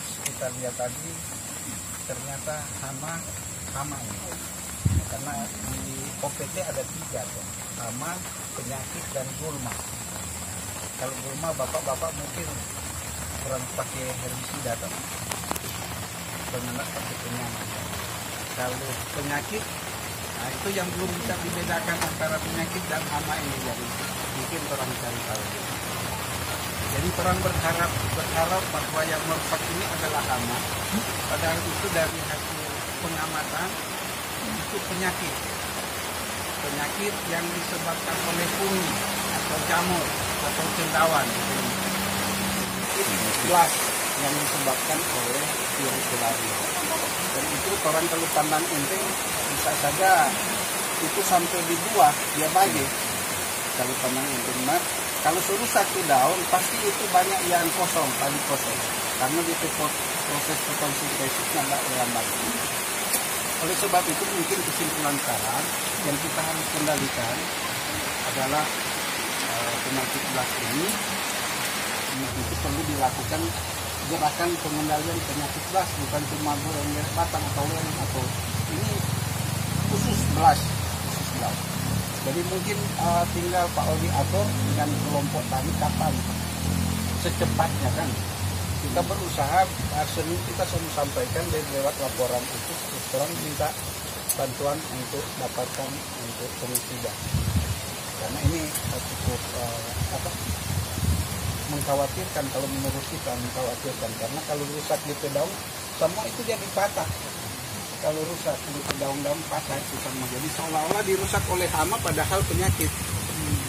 pas kita lihat tadi ternyata hama ini. Karena di OPT ada 3 tuh, hama, penyakit dan gulma. Kalau gulma bapak-bapak mungkin kurang pakai herbisida tuh, penyakit pakai penyaman. Kalau penyakit, nah itu yang belum bisa dibedakan antara penyakit dan hama ini, jadi mungkin orang cari tahu. Jadi orang berharap bahwa yang merusak ini adalah hama, padahal itu dari hasil pengamatan itu penyakit yang disebabkan oleh fungi atau jamur atau cendawan. Itu blast yang disebabkan oleh virus filariae. Dan itu orang kalau pandang enteng bisa saja itu sampai di buah dia bagi. Kalau pandang enteng, kalau suruh satu daun pasti itu banyak yang kosong, tadi kosong, karena di proses fotosintesisnya nggak lambat. Oleh sebab itu mungkin kesimpulan sekarang yang kita harus kendalikan adalah penyakit blast ini itu perlu dilakukan gerakan pengendalian penyakit blast, bukan cuma burung batang atau lereng atau ini khusus blast. Jadi mungkin tinggal Pak Oli atur dengan kelompok tani kapan secepatnya kan. Kita berusaha, Senin kita selalu sampaikan dari lewat laporan itu, sekarang minta bantuan untuk dapatkan untuk pengisida. Karena ini cukup mengkhawatirkan, kalau menurut kita mengkhawatirkan. Karena kalau rusak di daun, semua itu jadi patah. Kalau rusak di daun-daun patah itu sama. Jadi seolah-olah dirusak oleh hama padahal penyakit.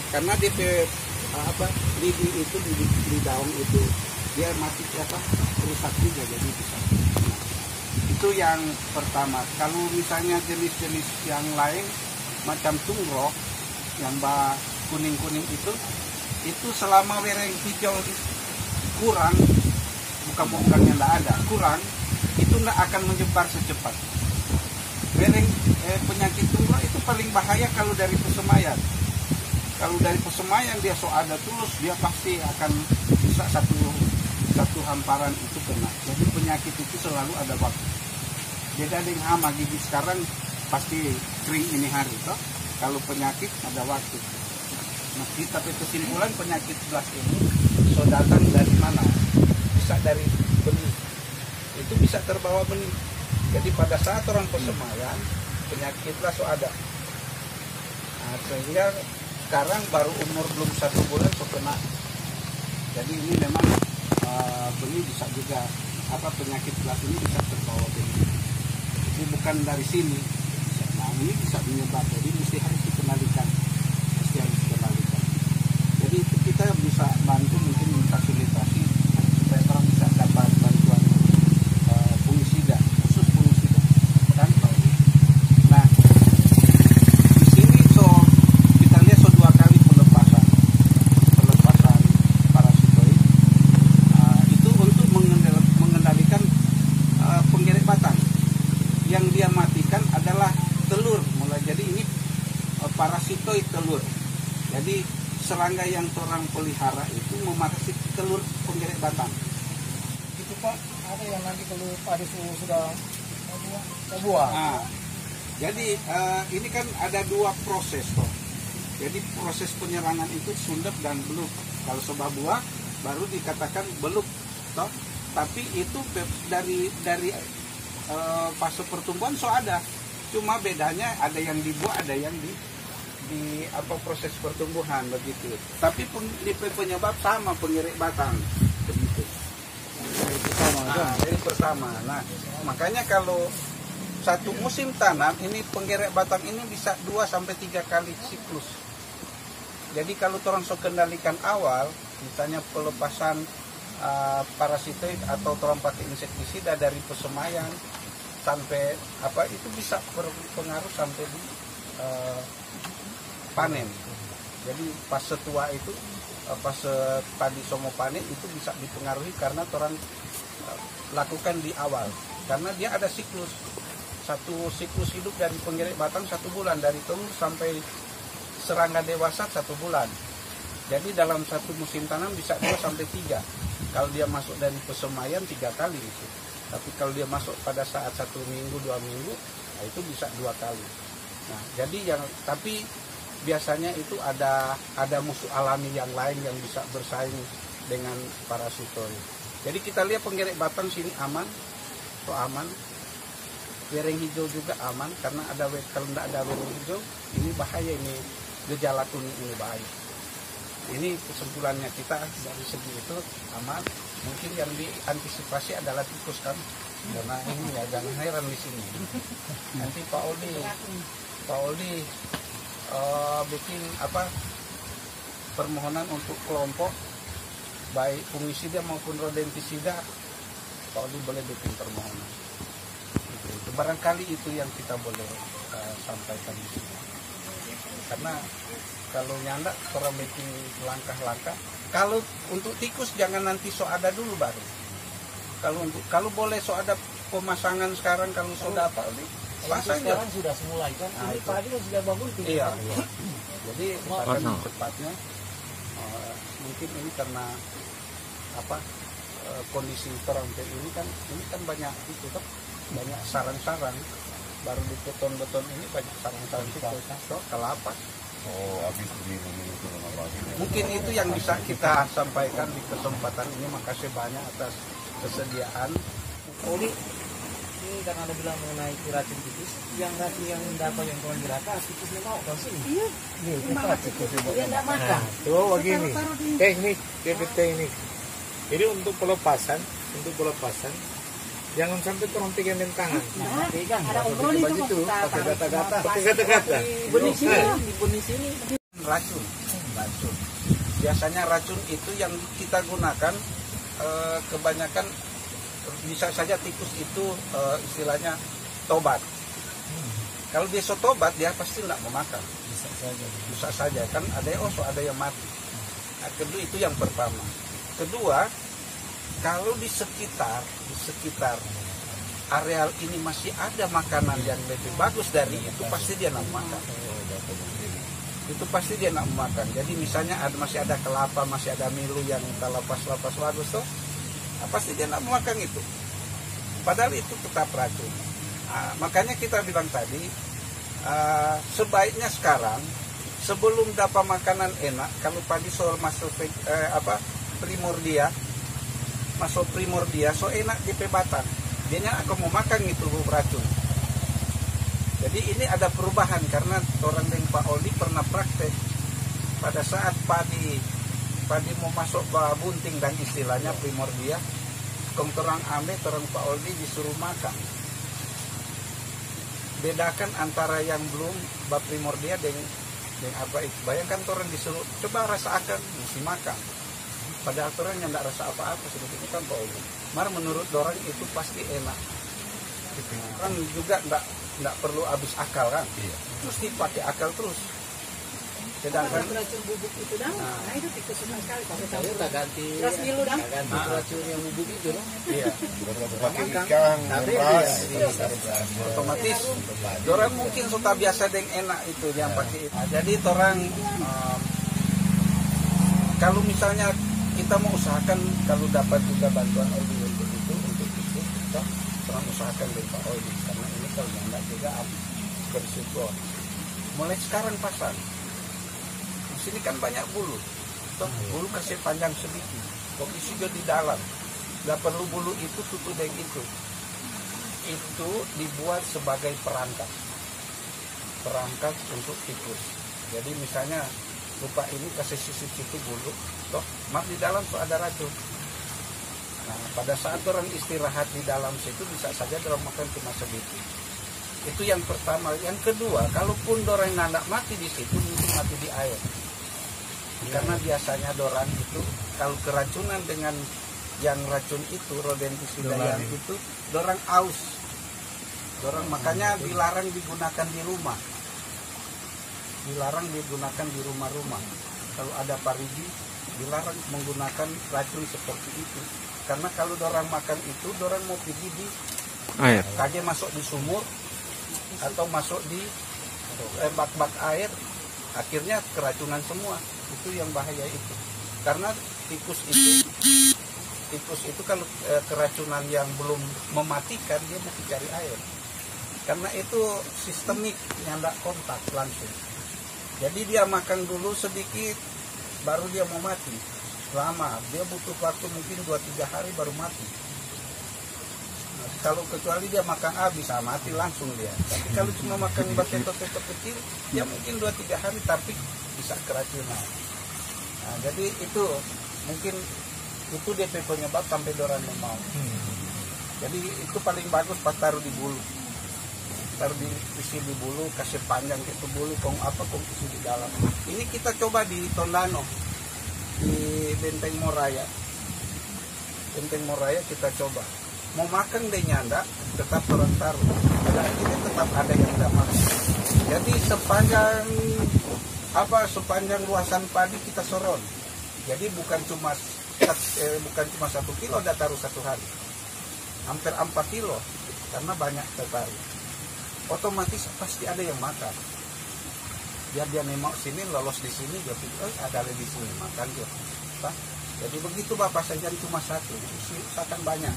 Karena lidi itu di daun itu dia masih rusak juga, jadi bisa. Itu yang pertama. Kalau misalnya jenis-jenis yang lain macam tungrok yang kuning-kuning itu selama wereng hijau kurang, bukan yang tidak ada, kurang, itu tidak akan menyebar secepat. Penyakit tungrok itu paling bahaya kalau dari persemayan. Kalau dari persemayan dia ada terus, dia pasti akan bisa satu hamparan itu kena. Jadi penyakit itu selalu ada waktu. Beda dengan hama, gigi sekarang pasti kering ini hari toh. Kalau penyakit ada waktu. Nah, kita kesimpulan penyakit blast ini datang dari mana? Bisa dari benih. Itu bisa terbawa benih. Jadi pada saat orang persemayan penyakit blast ada. Nah, sehingga sekarang baru umur belum 1 bulan kena. Jadi ini memang benih bisa juga penyakit blast ini bisa terbawa benih. Jadi bukan dari sini. Nah, ini bisa menyebar. Jadi mesti harus dikendalikan. Jadi kita bisa bantu mungkin memfasilitasi supaya orang bisa dapat bantuan fungisida, khusus fungisida. Kan? Nah, di sini kita lihat 2 kali pelepasan parasitoid. Itu untuk mengendalikan penggerek batang. Yang dia matikan adalah telur. Jadi ini parasitoid telur. Jadi serangga yang orang pelihara itu mematikan telur penggerek batang. Itu Pak, ada yang nanti kalau pada sudah buah. Nah, jadi ini kan ada 2 proses toh. Jadi proses penyerangan itu sundep dan beluk. Kalau sebab buah baru dikatakan beluk toh. Tapi itu dari fase pertumbuhan ada. Cuma bedanya ada yang di buah, ada yang di proses pertumbuhan begitu. Tapi penyebab sama, penggerek batang begitu. Dari pertama. Nah, makanya kalau satu musim tanam ini penggerek batang ini bisa 2-3 kali siklus. Jadi kalau orang kendalikan awal, misalnya pelepasan parasitoid atau orang pakai insektisida dari persemayan sampai itu bisa berpengaruh sampai di panen. Jadi pas setua itu pas padi somo panen itu bisa dipengaruhi karena orang lakukan di awal, karena dia ada siklus. Satu siklus hidup dari penggerek batang 1 bulan, dari telur sampai serangga dewasa 1 bulan. Jadi dalam satu musim tanam bisa 2-3. Kalau dia masuk dari pesemayan 3 kali itu. Tapi kalau dia masuk pada saat 1 minggu 2 minggu, nah itu bisa 2 kali. Nah jadi tapi biasanya itu ada musuh alami yang lain yang bisa bersaing dengan parasitoid. Jadi kita lihat penggerek batang sini aman, aman. Wereng hijau juga aman karena kalau tidak ada wereng hijau ini bahaya, ini gejala kuning ini bahaya. Ini kesimpulannya kita dari segi itu aman. Mungkin yang diantisipasi adalah tikus kan, karena ini ya jangan heran di sini. Nanti Pak Oldi bikin permohonan untuk kelompok baik fungisida maupun rodentisida, Pak Oldi boleh bikin permohonan. Itu barangkali itu yang kita boleh sampaikan di sini. Karena kalau nyandak orang bikin langkah-langkah. Kalau untuk tikus jangan nanti ada dulu baru. Kalau boleh ada pemasangan sekarang, kalau sudah apa Oldi? Pasang sekarang sudah mulai kan. Ini padi sudah bangun. Iya. Jadi misalkan cepatnya mungkin ini karena kondisi terang ini kan banyak itu kan, banyak sarang-sarang baru di beton-beton ini banyak sarang-sarang tikus. Kelapa. Habis ini Mungkin itu yang bisa kita sampaikan di kesempatan ini. Makasih banyak atas kesediaan. Oli, ini karena Anda bilang mengenai racun tikus, yang racun yang dapat yang kurang dirata, tikusnya mau kan sini? Iya. Dia tidak makan. Tuh begini, teknik Jadi untuk pelepasan, jangan sampai orang pegang dengan tangan. Ada obrolan itu pakai gata-gata. Pakai kata-kata. Di benih sini. Racun. Biasanya racun itu yang kita gunakan kebanyakan bisa saja tikus itu istilahnya tobat. Kalau dia tobat dia pasti tidak mau makan. Bisa saja kan ada yang mati. Nah, kedua itu yang pertama. Kedua, kalau di sekitar areal ini masih ada makanan yang lebih bagus dari itu, pasti dia nak makan. Itu pasti dia nak makan. Jadi misalnya masih ada kelapa, masih ada milu yang kita lapas bagus tuh, pasti dia nak makan itu. Padahal itu tetap racun. Makanya kita bilang tadi, sebaiknya sekarang sebelum dapat makanan enak, kalau pagi soal masuk primordia, so enak di pebatan. Dianya akan mau makan itu racun. Jadi ini ada perubahan karena orang dengan Pak Oldi pernah praktek pada saat padi mau masuk ke bunting dan istilahnya primordia, orang ambil orang Pak Oldi disuruh makan. Bedakan antara yang belum primordia dengan apa itu. Bayangkan orang disuruh coba rasakan mesti makan. Padahal orang yang tidak rasa apa-apa sebetulnya kan Pak Oldi. Mar menurut orang itu pasti enak. Orang juga tidak perlu habis akal kan. Mesti pakai akal terus. Sedangkan racun bubuk itu itu tikus senang sekali pakai campur. Kita ganti. Terus milu dah. Ganti racun yang bubuk itu dong. iya. pakai ikan, beras, Otomatis orang mungkin sudah biasa dengan enak itu yang pakai itu. Jadi orang kalau misalnya kita mau usahakan kalau dapat juga bantuan Oldi untuk itu orang usahakan dari Pak Oldi karena ini kalau enggak juga berisiko. Mulai sekarang pasang. Di sini kan banyak bulu. Bulu kasih panjang sedikit. Posisi juga di dalam. Nggak perlu bulu itu tutup dengan itu. Itu dibuat sebagai perangkap untuk tikus. Jadi misalnya lupa ini kasih sisi-sisi bulu, maaf di dalam tuh ada racun. Nah, pada saat orang istirahat di dalam situ bisa saja orang makan cuma sedikit. Itu yang pertama. Yang kedua, kalaupun orang nandak mati di situ, mungkin mati di air. Karena biasanya orang itu kalau keracunan dengan yang racun itu, rodentisida yang itu, orang aus. Orang makanya dilarang digunakan di rumah. Dilarang digunakan di rumah-rumah. Kalau ada parigi, dilarang menggunakan racun seperti itu. Karena kalau orang makan itu, orang mau pergi di air. Kaget masuk di sumur atau masuk di bak-bak air, akhirnya keracunan semua. Itu yang bahaya itu. Karena tikus itu tikus itu kalau keracunan yang belum mematikan dia mesti cari air. Karena itu sistemik, nyandak kontak langsung. Jadi dia makan dulu sedikit, baru dia mau mati. Lama, dia butuh waktu mungkin 2-3 hari baru mati. Nah, kalau kecuali dia makan habis, mati langsung dia. Tapi kalau cuma makan batetot-tetot kecil, dia mungkin 2-3 hari tapi bisa keracunan. Nah, jadi itu mungkin itu DP penyebab sampai dorang mau. Jadi itu paling bagus pas taruh di bulu. Taruh isi di bulu, kasih panjang itu bulu, kong isi di dalam. Ini kita coba di Tondano, di Benteng Moraya. Benteng Moraya kita coba. Mau makan deh nyanda, tetap orang taruh. Pada akhirnya tetap ada yang tidak makan. Jadi sepanjang luasan padi kita soron. Jadi bukan cuma 1 kilo udah taruh 1 hari. Hampir 4 kilo karena banyak tertaruh. Otomatis pasti ada yang makan. Biar dia nembak sini, lolos di sini, dia pikir ada di sini makan dia. Jadi begitu Bapak saja cuma 1, akan banyak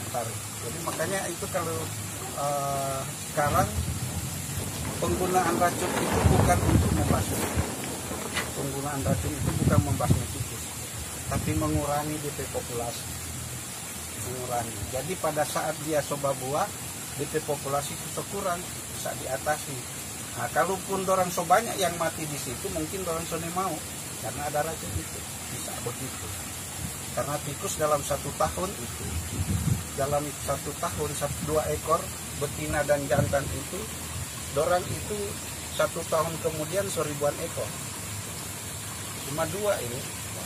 taruh. Jadi makanya itu kalau sekarang penggunaan racun itu bukan untuk membasmi. Penggunaan racun itu bukan membasmi tikus, tapi mengurangi DP populasi. Mengurangi. Jadi pada saat dia coba buah, DP populasi itu kurang, bisa diatasi. Nah, kalaupun dorang so banyak yang mati di situ, mungkin dorang so mau, karena ada racun itu, bisa begitu. Karena tikus dalam 1 tahun itu, dalam 1 tahun 2 ekor betina dan jantan itu, dorang itu 1 tahun kemudian 1000-an ekor. Cuma 2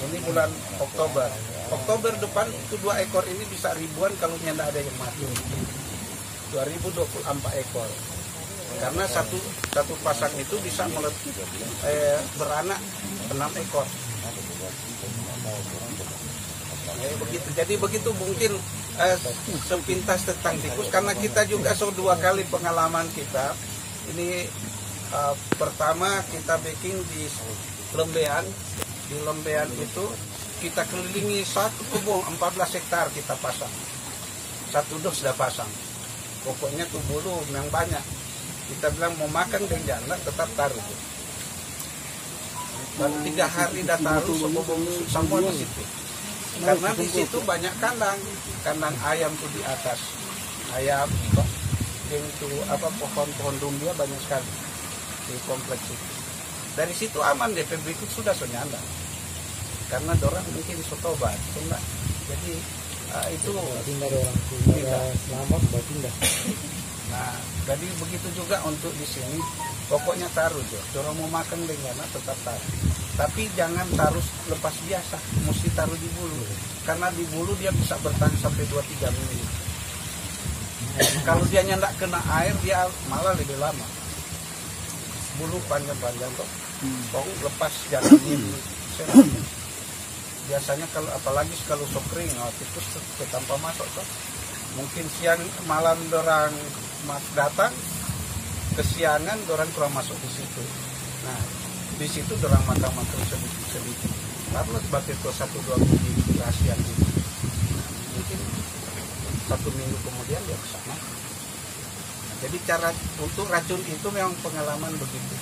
ini bulan Oktober. Oktober depan itu 2 ekor ini bisa ribuan kalau tidak ada yang mati. 2024 ekor. Karena satu pasang itu bisa beranak 6 ekor. Begitu. Jadi begitu mungkin sepintas tentang tikus, karena kita juga 2 kali pengalaman kita. Ini pertama kita baking di Lembean. Di Lembean itu kita kelilingi 1 kebun 14 hektar kita pasang. 1 dos sudah pasang. Pokoknya tuh bulu yang banyak. Kita bilang mau makan genjana tetap taruh. Baru 3 hari dah taruh semua di situ. Karena di situ banyak kandang ayam tuh di atas. Ayam itu pohon-pohon dumbia banyak sekali di kompleks itu. Dari situ aman DP berikut sudah senyanda. Karena dorang mungkin sotobat, enggak. Jadi itu Pindah orang pindah selamat pindah. Nah, jadi begitu juga untuk di sini. Pokoknya taruh jo. Dorang mau makan dengan tetap taruh. Tapi jangan taruh lepas biasa, mesti taruh di bulu. Karena di bulu dia bisa bertahan sampai 2-3 minggu. Kalau dia nyendak kena air, dia malah lebih lama. Bulu panjang-panjang kok. Pokoknya lepas jangan ini. Biasanya kalau apalagi kalau sokring, tikus tanpa masuk kok. Mungkin siang malam dorang datang, kesiangan dorang kurang masuk di situ. Nah, di situ dorang makan sedikit. Karena sebagai 1-2 biji rahasia itu. Nah, mungkin 1 minggu kemudian dia ke sana. Nah, jadi cara untuk racun itu memang pengalaman begitu.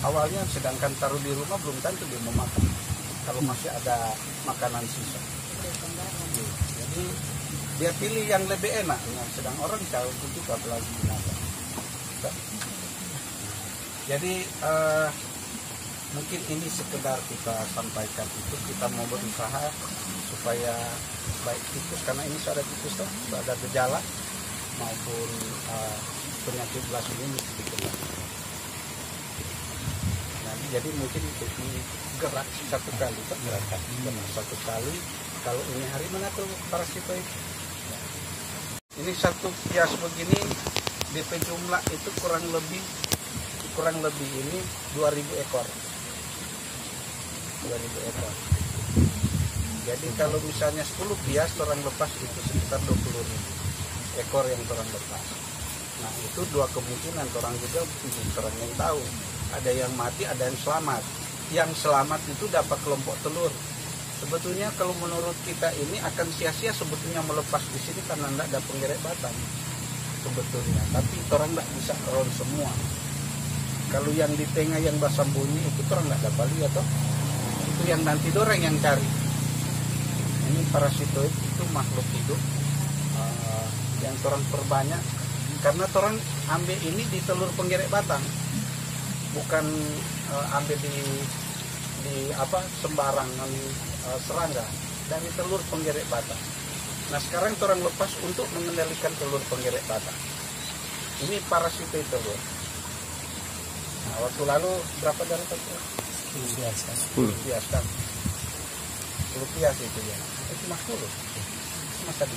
Awalnya sedangkan taruh di rumah belum tentu dia mau makan. Kalau masih ada makanan sisa. Jadi dia pilih yang lebih enak. Nah, sedang orang tahu itu apalagi binatang. Jadi mungkin ini sekedar kita sampaikan itu, kita mau berusaha supaya baik tikus, karena ini sudah tikus tuh, ada gejala maupun penyakit belas ini dikejar. Jadi mungkin ini gerak 1 kali, gerak 1 kali. Kalau ini hari mana tuh parasitoid? Ini 1 kias begini, DP jumlah itu kurang lebih ini 2000 ekor. 2000 ekor. Jadi kalau misalnya 10 kias orang lepas itu sekitar 20.000 ekor yang orang lepas. Nah itu 2 kemungkinan, orang juga orang yang tahu. Ada yang mati, ada yang selamat. Yang selamat itu dapat kelompok telur. Sebetulnya kalau menurut kita ini akan sia-sia sebetulnya melepas di sini karena tidak ada penggerek batang sebetulnya. Tapi orang tidak bisa ron semua. Kalau yang di tengah yang basam bunyi itu orang tidak dapat lihat toh. Itu yang nanti dorang yang cari. Ini parasitoid itu makhluk hidup yang orang perbanyak karena orang ambil ini di telur penggerek batang, bukan ambil di sembarangan serangga, dari telur penggerek batang. Nah sekarang orang lepas untuk mengendalikan telur penggerek batang. Ini parasitoid telur. Nah, waktu lalu berapa dari telur? 10 pias kan? 10 pias itu ya. Itu mah 10. Masa di?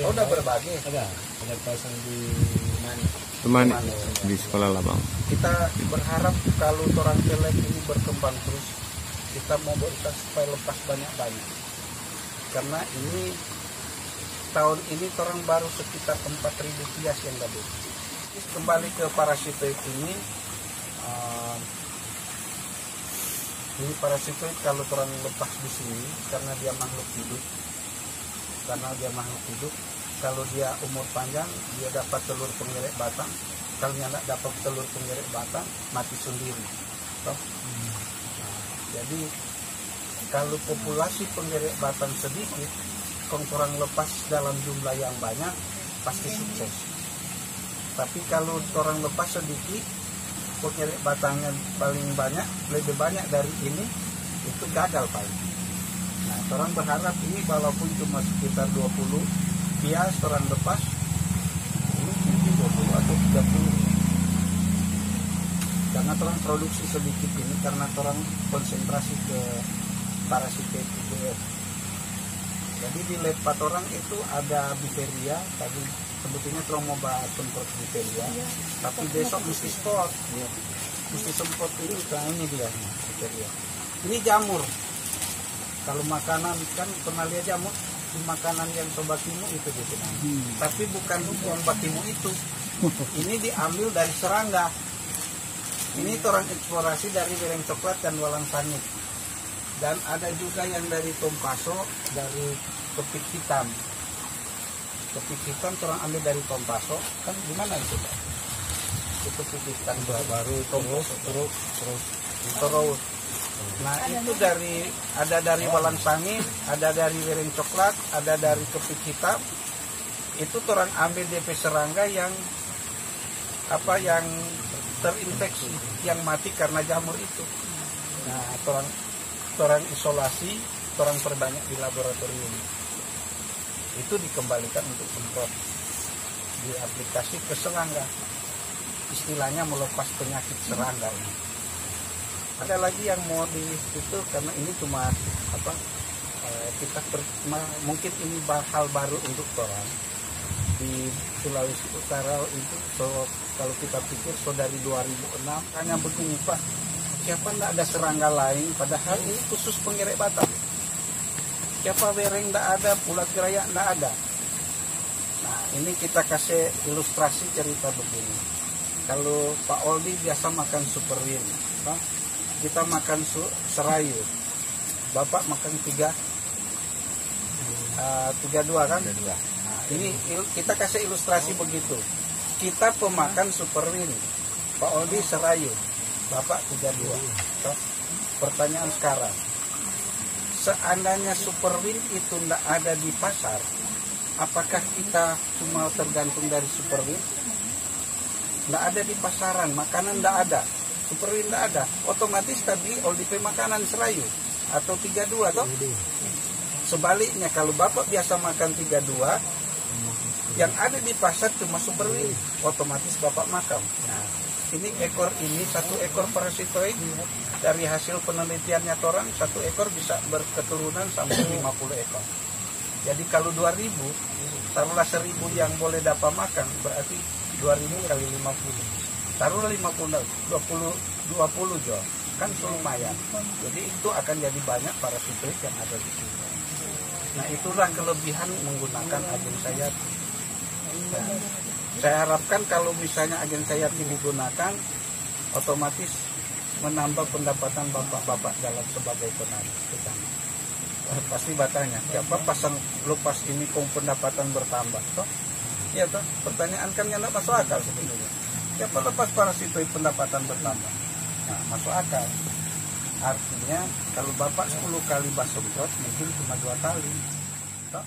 Oh, udah berbagi. Ada pasang di teman di sekolah Labang. Kita berharap kalau orang kelek ini berkembang terus, kita mau berusaha supaya lepas banyak-banyak. Karena ini tahun ini orang baru sekitar 4.000 pias yang gabung. Kembali ke parasitoid ini parasitoid kalau orang lepas di sini karena dia makhluk hidup. Kalau dia umur panjang, dia dapat telur penggerek batang. Kalau tidak dapat telur penggerek batang, mati sendiri. Nah, jadi kalau populasi penggerek batang sedikit, orang lepas dalam jumlah yang banyak, pasti sukses. Tapi kalau orang lepas sedikit, penggerek batangnya paling banyak, lebih banyak dari ini, itu gagal paling. Nah, orang berharap ini walaupun cuma sekitar 20 pias orang lepas, ini mungkin 20 atau 30. Karena orang produksi sedikit ini karena orang konsentrasi ke parasitoid IGF. Jadi di lab 4 orang itu ada difteria, tadi sebetulnya orang mau bahas semprot difteria, tapi besok mesti spot. Mesti semprot ini, ini dia difteria. Ini jamur. Kalau makanan kan pernah lihat jamur di makanan yang sobakimu itu gitu. Tapi bukan yang bakimu itu. Ini diambil dari serangga. Ini orang eksplorasi dari lereng coklat dan walang sangit. Dan ada juga yang dari tompaso, dari kepik hitam. Kepik hitam orang ambil dari tompaso. Kan gimana itu Pak? Itu kepik hitam baru terus. Nah itu ada dari walang sangit, ada dari lereng coklat, ada dari kepik hitam. Itu orang ambil DP serangga yang terinfeksi, yang mati karena jamur itu. Nah orang isolasi, orang perbanyak di laboratorium. Itu dikembalikan untuk semprot di aplikasi ke serangga. Istilahnya melepas penyakit serangga ini. Ada lagi yang mau di itu karena ini cuma mungkin ini hal baru untuk orang di Sulawesi Utara itu. Kalau kita pikir dari 2006 hanya begini Pak, siapa tidak ada serangga lain, padahal ini khusus penggerek batang. Siapa bereng tidak ada, ulat geraya tidak ada. Nah ini kita kasih ilustrasi cerita begini. Kalau Pak Oldi biasa makan superwin, kita makan serayu, Bapak makan 32 kan? Nah, ini kita kasih ilustrasi begitu. Kita pemakan superwin, Pak Oldi serayu, Bapak 32. Pertanyaan sekarang, seandainya superwin itu tidak ada di pasar, apakah kita cuma tergantung dari superwin? Tidak ada di pasaran, makanan tidak ada. Superwin tidak ada, otomatis tadi OLDP makanan serayu atau 32 toh. Sebaliknya kalau Bapak biasa makan 32, yang ada di pasar cuma superwin, otomatis Bapak makan. Nah, ini satu ekor parasitoid dari hasil penelitiannya orang, satu ekor bisa berketurunan sampai 50 ekor. Jadi kalau 2000, taruhlah 1000 yang boleh dapat makan, berarti 2000 kali 50. Taruhlah 20 jual, kan lumayan. Jadi itu akan jadi banyak parasitoid yang ada di sini. Nah itulah kelebihan menggunakan agen sayati. Nah, saya harapkan kalau misalnya agen sayati digunakan, otomatis menambah pendapatan bapak-bapak dalam sebagai petani. pasti batanya. Siapa pasang lepas ini kong pendapatan bertambah, toh? Iya toh. Pertanyaan kan yang tidak masuk akal sebenarnya. Siapa lepas parasito pendapatan bertambah? Nah, masuk akal. Artinya kalau bapak 10 kali basemprot mungkin cuma 2 kali, toh?